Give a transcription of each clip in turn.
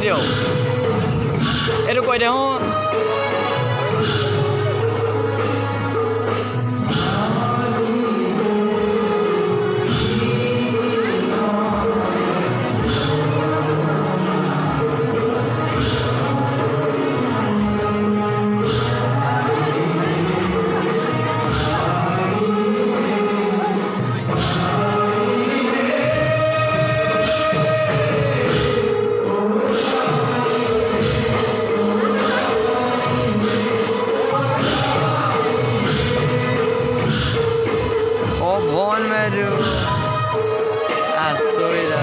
দিওঁ এইটো কৈ দিওঁ ভন মেৰু আছইৰা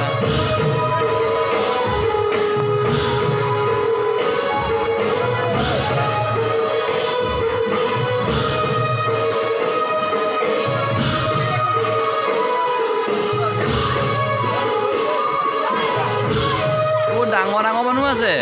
ও ডাঙৰ ডাঙৰ মানুহ আছে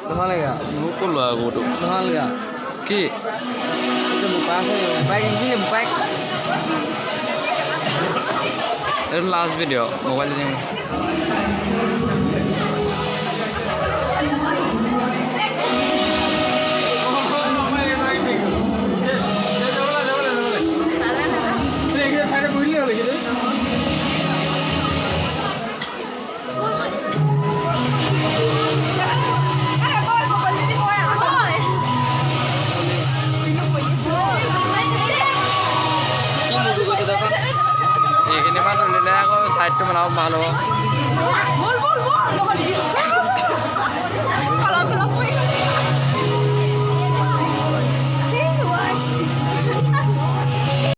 Kemalega, mukul lah aku tuh. Kemalega, ki, itu buka saya, baik di sini baik. Itu last video, mobile ini. এইখিনি পৰা তুলিলে আকৌ ছাইডটো বনাব ভাল হ'ব